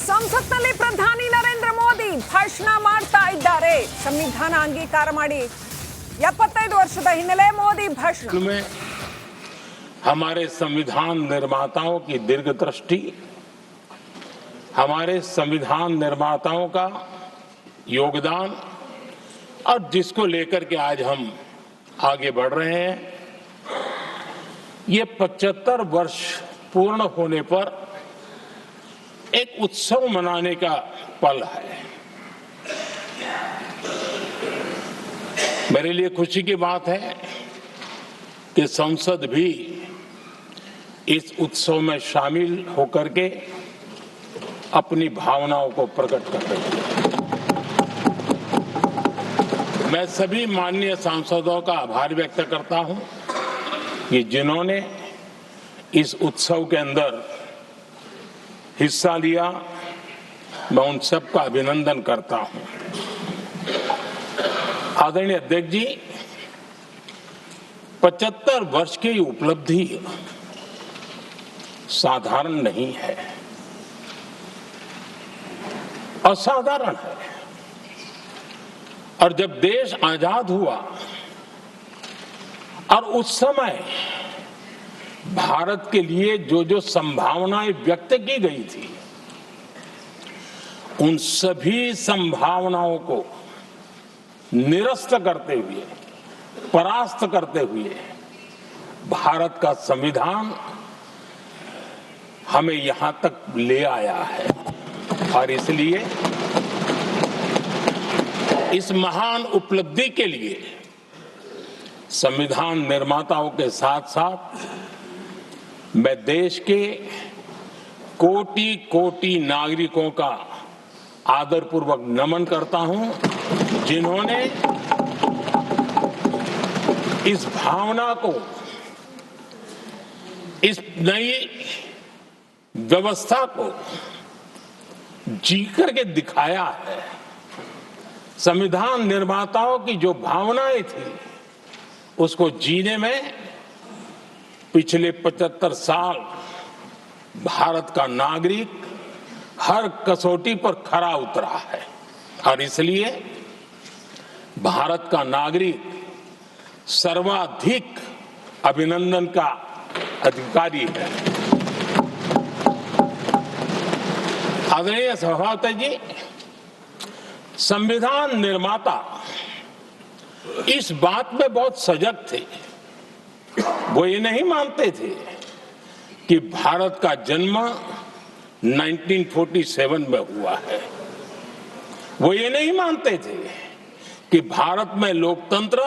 ಸಂಸತ್ನಲ್ಲಿ ಪ್ರಧಾನಿ ನರೇಂದ್ರ ಮೋದಿ ಭಾಷಣ ಮಾಡ್ತಾ ಇದ್ದಾರೆ. ಸಂವಿಧಾನ ಅಂಗೀಕಾರ ಮಾಡಿ 75 ವರ್ಷದ ಹಿನ್ನೆಲೆ ಮೋದಿ ಭಾಷಣ. हमारे संविधान निर्माताओं की दीर्घदृष्टि, हमारे संविधान निर्माताओं का योगदान और जिसको लेकर के आज हम आगे बढ़ रहे हैं, ये 75 वर्ष पूर्ण होने पर एक उत्सव मनाने का पल है. मेरे लिए खुशी की बात है कि संसद भी इस उत्सव में शामिल होकर के अपनी भावनाओं को प्रकट कर रही है. मैं सभी माननीय सांसदों का आभार व्यक्त करता हूं कि जिन्होंने इस उत्सव के अंदर हिस्सा लिया. मैं उन सबका अभिनंदन करता हूं. आदरणीय अध्यक्ष जी, 75 वर्ष की उपलब्धि साधारण नहीं है, असाधारण है. और जब देश आजाद हुआ और उस समय भारत के लिए जो जो संभावनाएं व्यक्त की गई थी, उन सभी संभावनाओं को निरस्त करते हुए, परास्त करते हुए भारत का संविधान हमें यहां तक ले आया है. और इसलिए इस महान उपलब्धि के लिए संविधान निर्माताओं के साथ साथ मैं देश के कोटि कोटि नागरिकों का आदरपूर्वक नमन करता हूं, जिन्होंने इस भावना को, इस नई व्यवस्था को जी करके दिखाया है. संविधान निर्माताओं की जो भावनाएं थी, उसको जीने में पिछले 75 साल भारत का नागरिक हर कसौटी पर खरा उतरा है. और इसलिए भारत का नागरिक सर्वाधिक अभिनंदन का अधिकारी है. आदरणीय सभापति जी, संविधान निर्माता इस बात में बहुत सजग थे. वो ये नहीं मानते थे कि भारत का जन्म 1947 में हुआ है. वो ये नहीं मानते थे कि भारत में लोकतंत्र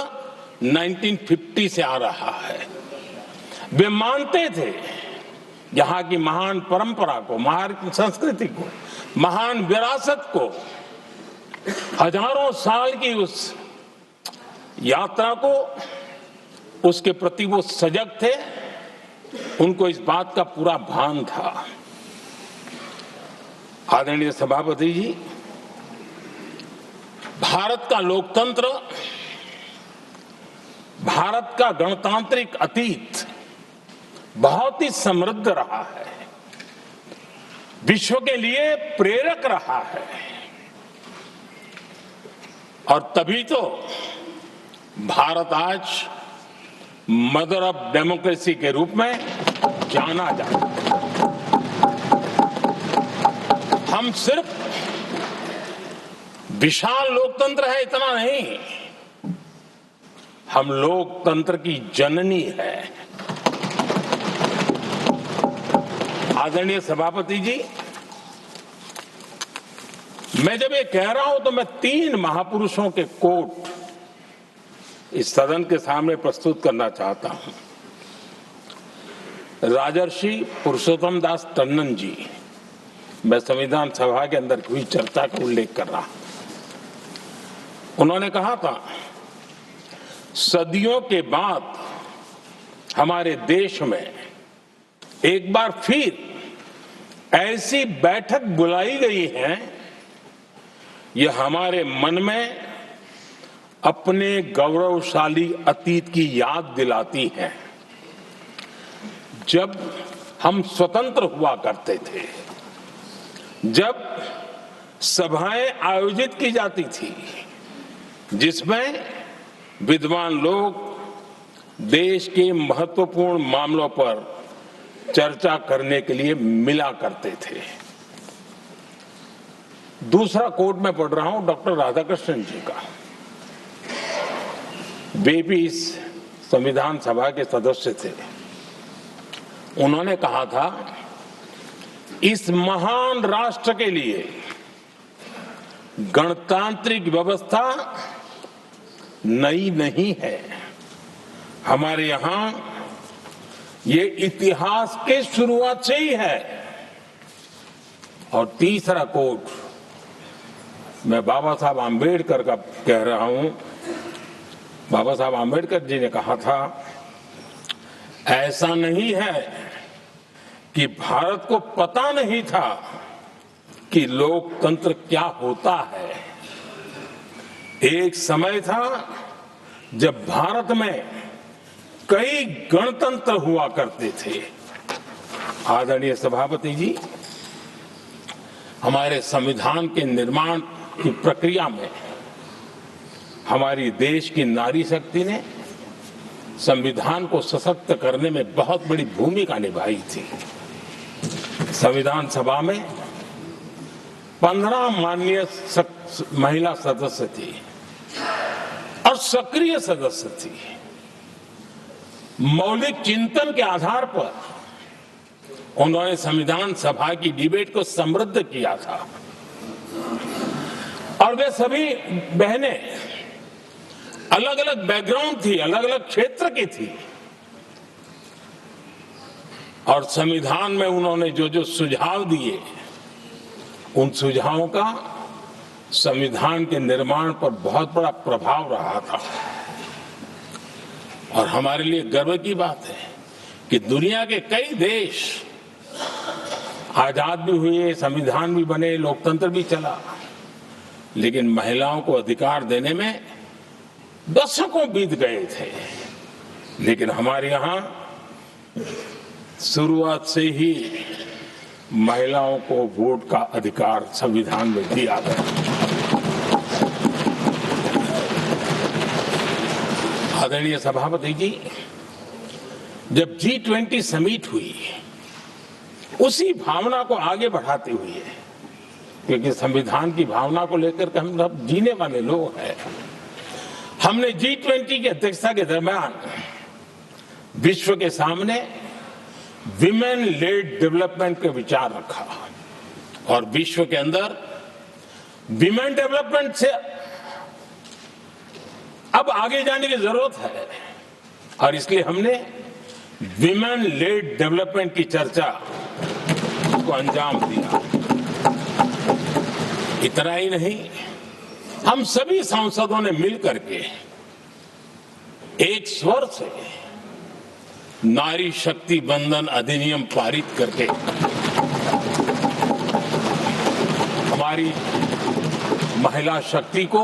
1950 से आ रहा है. वे मानते थे यहाँ की महान परंपरा को, महान संस्कृति को, महान विरासत को, हजारों साल की उस यात्रा को, उसके प्रति वो सजग थे. उनको इस बात का पूरा भान था. आदरणीय सभापति जी, भारत का लोकतंत्र, भारत का गणतांत्रिक अतीत बहुत ही समृद्ध रहा है, विश्व के लिए प्रेरक रहा है. और तभी तो भारत आज मदर ऑफ डेमोक्रेसी के रूप में जाना जाता है. हम सिर्फ विशाल लोकतंत्र है इतना नहीं, हम लोकतंत्र की जननी है. आदरणीय सभापति जी, मैं जब ये कह रहा हूं तो मैं 3 महापुरुषों के कोट इस सदन के सामने प्रस्तुत करना चाहता हूं. राजर्षि पुरुषोत्तम दास टंडन जी, मैं संविधान सभा के अंदर हुई चर्चा का उल्लेख कर रहा हूं. उन्होंने कहा था, सदियों के बाद हमारे देश में एक बार फिर ऐसी बैठक बुलाई गई है, यह हमारे मन में अपने गौरवशाली अतीत की याद दिलाती है. जब हम स्वतंत्र हुआ करते थे जब सभाएं आयोजित की जाती थी जिसमें विद्वान लोग देश के महत्वपूर्ण मामलों पर चर्चा करने के लिए मिला करते थे। दूसरा कोट मैं पढ़ रहा हूं डॉक्टर राधाकृष्णन जी का। वे भी इस संविधान सभा के सदस्य थे। उन्होंने कहा था, इस महान राष्ट्र के लिए गणतांत्रिक व्यवस्था नई नहीं है। हमारे यहां ये इतिहास के शुरुआत से ही है। और तीसरा कोट मैं बाबा साहब आम्बेडकर का कह रहा हूं। बाबा साहब आम्बेडकर जी ने कहा था, ऐसा नहीं है कि भारत को पता नहीं था कि लोकतंत्र क्या होता है। एक समय था जब भारत में कई गणतंत्र हुआ करते थे। आदरणीय सभापति जी, हमारे संविधान के निर्माण की प्रक्रिया में हमारी देश की नारी शक्ति ने संविधान को सशक्त करने में बहुत बड़ी भूमिका निभाई थी। संविधान सभा में 15 माननीय महिला सदस्य थी और सक्रिय सदस्य थी। मौलिक चिंतन के आधार पर उन्होंने संविधान सभा की डिबेट को समृद्ध किया था। और वे सभी बहनें अलग अलग बैकग्राउंड थी, अलग अलग क्षेत्र की थी। और संविधान में उन्होंने जो जो सुझाव दिए, उन सुझावों का संविधान के निर्माण पर बहुत बड़ा प्रभाव रहा था। और हमारे लिए गर्व की बात है कि दुनिया के कई देश आजाद भी हुए, संविधान भी बने, लोकतंत्र भी चला, लेकिन महिलाओं को अधिकार देने में दशकों बीत गए थे। लेकिन हमारे यहां शुरुआत से ही महिलाओं को वोट का अधिकार संविधान में दिया गया। आदरणीय सभापति जी, जब G20 समिट हुई, उसी भावना को आगे बढ़ाते हुए, क्योंकि संविधान की भावना को लेकर के हम सब जीने वाले लोग हैं, हमने G20 की अध्यक्षता के दरमियान विश्व के सामने विमेन लेड डेवलपमेंट का विचार रखा। और विश्व के अंदर विमेन डेवलपमेंट से अब आगे जाने की जरूरत है। और इसलिए हमने विमेन लेड डेवलपमेंट की चर्चा को अंजाम दिया। इतना ही नहीं, हम सभी सांसदों ने मिलकर के एक स्वर से नारी शक्ति बंधन अधिनियम पारित करके हमारी महिला शक्ति को